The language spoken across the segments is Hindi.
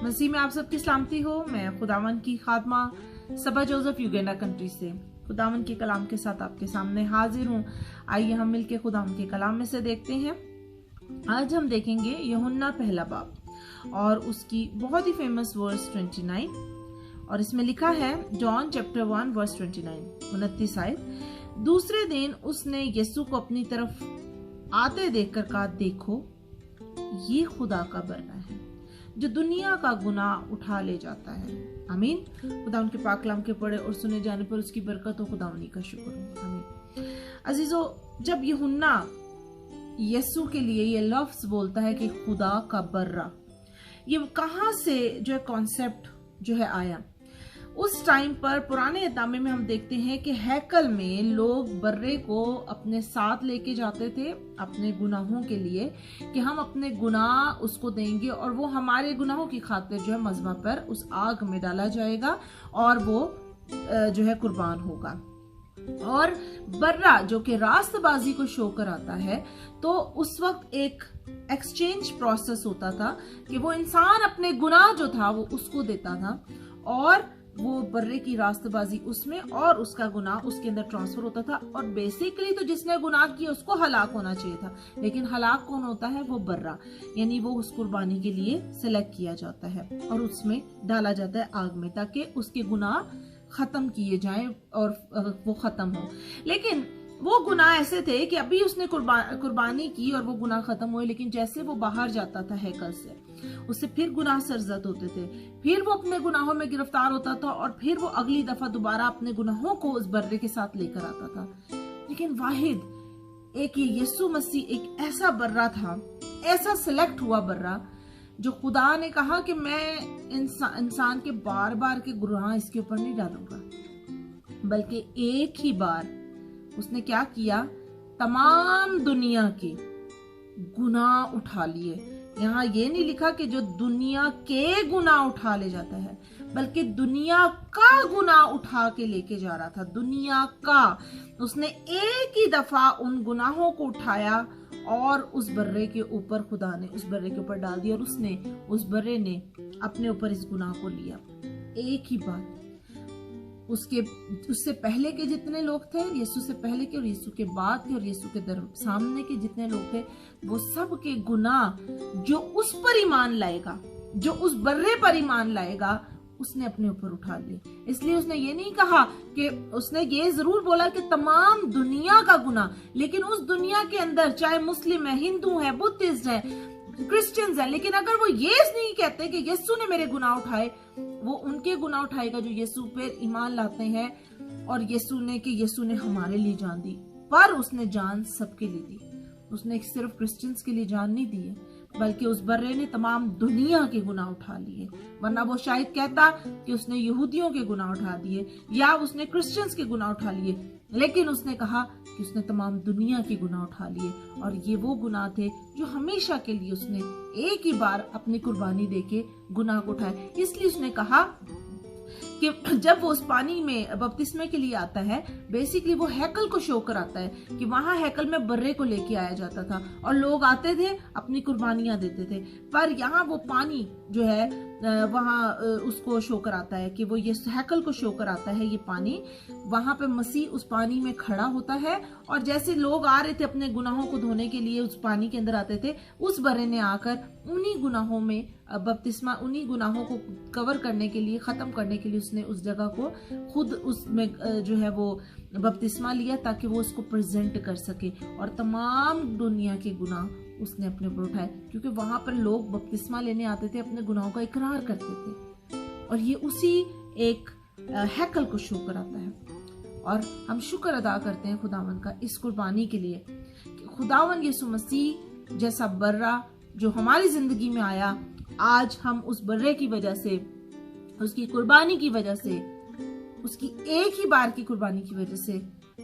मसीह में आप सबकी सलामती हो। मैं खुदावन की खादमा सबा जोसेफ युगांडा कंट्री से खुदावन के कलाम के साथ आपके सामने हाजिर हूँ। आइए हम मिलके खुदावन के कलाम में से देखते हैं। आज हम देखेंगे यूहन्ना पहला बाब और उसकी बहुत ही फेमस वर्स 29, और इसमें लिखा है जॉन चैप्टर 1 वर्स 29 आयत। दूसरे दिन उसने यीशु को अपनी तरफ आते देखकर कहा, देखो ये खुदा का बरना है जो दुनिया का गुनाह उठा ले जाता है। आमीन। खुदा उनके पाक कलाम के पढ़े और सुने जाने पर उसकी बरकत हो। खुदा उन्हीं का शुक्र हो। आमीन। अजीजों, जब यूहन्ना यीशु के लिए ये लफ्ज बोलता है कि खुदा का बर्रा, ये कहां से जो है कॉन्सेप्ट जो है आया। उस टाइम पर पुराने इतामे में हम देखते हैं कि हैकल में लोग बर्रे को अपने साथ लेके जाते थे अपने गुनाहों के लिए, कि हम अपने गुनाह उसको देंगे और वो हमारे गुनाहों की खातिर जो है मज़बा पर उस आग में डाला जाएगा और वो जो है कुर्बान होगा। और बर्रा जो कि रास्तबाजी को शो कराता है, तो उस वक्त एक एक्सचेंज प्रोसेस होता था कि वो इंसान अपने गुनाह जो था वो उसको देता था और वो बर्रे की रास्तबाजी उसमें और उसका गुनाह उसके अंदर ट्रांसफर होता था। और बेसिकली तो जिसने गुनाह किया उसको हलाक होना चाहिए था, लेकिन हलाक कौन होता है? वो बर्रा, यानी वो उस कुर्बानी के लिए सिलेक्ट किया जाता है और उसमें डाला जाता है आग में, ताकि उसके गुनाह खत्म किए जाएं और वो खत्म हो। लेकिन वो गुनाह ऐसे थे कि अभी उसने कुर्बानी की और वो गुनाह खत्म हुए, लेकिन जैसे वो बाहर जाता था हैकल से, उससे फिर गुनाह सरजद होते थे, फिर वो अपने गुनाहों में गिरफ्तार होता था और फिर वो अगली दफा दोबारा अपने गुनाहों को उस बर्रे के साथ लेकर आता था। लेकिन वाहिद एक ये यीशु मसीह एक ऐसा बर्रा था, ऐसा सिलेक्ट हुआ बर्रा, जो खुदा ने कहा कि मैं इंसान के बार बार के गुनाह इसके ऊपर नहीं डालूंगा, बल्कि एक ही बार उसने क्या किया, तमाम दुनिया के गुनाह उठा लिए। यहाँ ये नहीं लिखा कि जो दुनिया के गुनाह उठा ले जाता है, बल्कि दुनिया का गुनाह उठा के लेके जा रहा था। दुनिया का उसने एक ही दफा उन गुनाहों को उठाया और उस बर्रे के ऊपर खुदा ने उस बर्रे के ऊपर डाल दिया और उस बर्रे ने अपने ऊपर इस गुनाह को लिया एक ही बार। उससे पहले के जितने लोग थे, यीशु से पहले के और यीशु के बाद के और यीशु के सामने के जितने लोग थे, वो सब के गुनाह जो उस पर ईमान लाएगा, जो उस बर्रे पर ईमान लाएगा, उसने अपने ऊपर उठा लिए। इसलिए उसने ये नहीं कहा कि, उसने ये जरूर बोला कि तमाम दुनिया का गुनाह, लेकिन उस दुनिया के अंदर चाहे मुस्लिम है, हिंदू है, बुद्धिस्ट है, क्रिश्चियंस है, लेकिन अगर वो ये नहीं कहते कि यीशु ने मेरे गुनाह उठाए, वो उनके गुनाह उठाएगा जो यीशु पर ईमान लाते हैं और यीशु ने हमारे लिए जान दी। पर उसने जान सबके लिए दी, उसने सिर्फ क्रिश्चियंस के लिए जान नहीं दी है, बल्कि उस बर्रे ने तमाम दुनिया के गुनाह उठा लिए। वरना वो शायद कहता कि उसने यहूदियों के गुनाह उठा दिए या उसने क्रिश्चियंस के गुनाह उठा लिए, लेकिन उसने कहा कि उसने तमाम दुनिया के गुनाह उठा लिए। और ये वो गुनाह थे जो हमेशा के लिए उसने एक ही बार अपनी कुर्बानी देके गुनाह को उठाए। इसलिए उसने कहा कि जब वो उस पानी में बपतिस्मे के लिए आता है, बेसिकली वो हैकल को शो कराता है कि वहां हैकल में बर्रे को लेके आया जाता था और लोग आते थे, अपनी कुर्बानियां देते थे। पर यहाँ वो पानी जो है वहां उसको शो कराता है कि वो ये हैकल को शो कराता है। ये पानी, वहां पे मसीह उस पानी में खड़ा होता है और जैसे लोग आ रहे थे अपने गुनाहों को धोने के लिए, उस पानी के अंदर आते थे, उस बर्रे ने आकर उन्हीं गुनाहों में बपतिस्मा, उन्हीं गुनाहों को कवर करने के लिए, खत्म करने के लिए उसने उस जगह को खुद उसमें जो है वो बपतिस्मा लिया, ताकि वो उसको प्रेजेंट कर सके और तमाम दुनिया के गुनाह उसने अपने ऊपर उठाए, क्योंकि वहां पर लोग बपतिस्मा लेने आते थे, अपने गुनाहों का इकरार करते थे। और ये उसी एक हैकल को शो कराता है। और हम शुक्र अदा करते हैं खुदावन का इस कुर्बानी के लिए कि खुदावन यीशु मसीह जैसा बर्रा जो हमारी जिंदगी में आया, आज हम उस बर्रे की वजह से, उसकी कुर्बानी की वजह से, उसकी एक ही बार की कुर्बानी की वजह से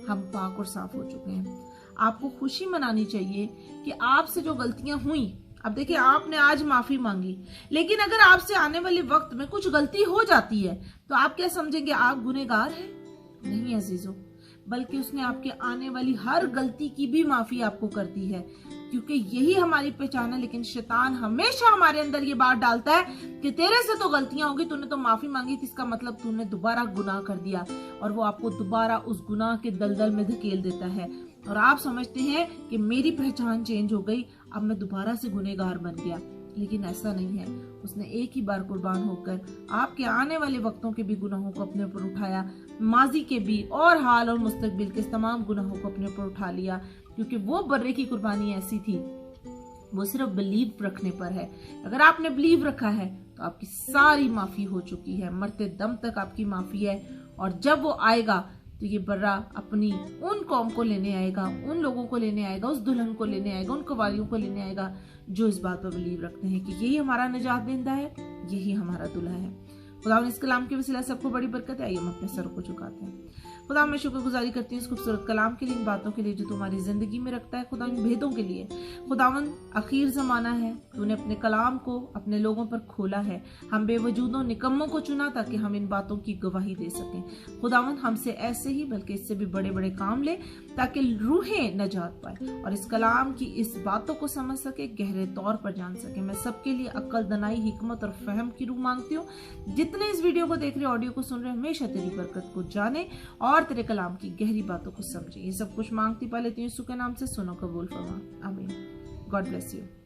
हम पाक और साफ हो चुके हैं। आपको खुशी मनानी चाहिए कि आपसे जो गलतियां हुई, अब देखिए आपने आज माफी मांगी, लेकिन अगर आपसे आने वाले वक्त में कुछ गलती हो जाती है तो आप क्या समझेंगे आप गुनहगार हैं? नहीं अजीजों, बल्कि उसने आपके आने वाली हर गलती की भी माफी आपको कर दी है। क्योंकि यही हमारी पहचान है। लेकिन शैतान हमेशा हमारे अंदर ये बात डालता है कि तेरे से तो गलतियां होगी, तूने तो माफी मांगी थी, इसका मतलब तूने दोबारा गुनाह कर दिया, और वो आपको दोबारा उस गुनाह के दलदल में धकेल देता है। और आप समझते हैं कि मेरी पहचान चेंज हो गई, अब मैं दोबारा से गुनहगार बन गया। लेकिन ऐसा नहीं है। उसने एक ही बार कुर्बान होकर आपके आने वाले वक्तों के भी गुनाहों को अपने ऊपर उठाया, माजी के भी और हाल और मुस्तकबिल के तमाम गुनाहों को अपने ऊपर उठा लिया, क्योंकि वो बर्रे की कुर्बानी ऐसी थी, वो सिर्फ बिलीव रखने पर है। अगर आपने बिलीव रखा है तो आपकी सारी माफी हो चुकी है, मरते दम तक आपकी माफी है। और जब वो आएगा तो ये बर्रा अपनी उन कौम को लेने आएगा, उन लोगों को लेने आएगा, उस दुल्हन को लेने आएगा, उन कवालियों को लेने आएगा जो इस बात पर बिलीव रखते हैं कि यही हमारा निजात देंदा है, यही हमारा दुल्हा है। खुदा इस कलाम के वसीला सबको बड़ी बरकत है। आइए हम अपने सर को झुकाते हैं। खुदा मैं शुक्रगुजारी करती हूँ इस खूबसूरत कलाम के लिए, इन बातों के लिए जो तुम्हारी जिंदगी में रखता है, खुदा इन भेदों के लिए। खुदावन आखिर जमाना है, तूने अपने कलाम को अपने लोगों पर खोला है, हम बेवजूदों निकम्मों को चुना ताकि हम इन बातों की गवाही दे सकें। खुदावन हमसे ऐसे ही बल्कि इससे भी बड़े बड़े काम ले ताकि रूहें नजात पाए और इस कलाम की इस बातों को समझ सके, गहरे तौर पर जान सके। मैं सबके लिए अक्ल, दनाई, हिकमत और फहम की रूह मांगती हूँ। जितने इस वीडियो को देख रहे, ऑडियो को सुन रहे, हमेशा तेरी बरकत को जाने और तेरे कलाम की गहरी बातों को समझे। ये सब कुछ मांगती पा लेती हूँ यीशु के नाम से, सुनो कबूल फरमा, आमीन। God bless you.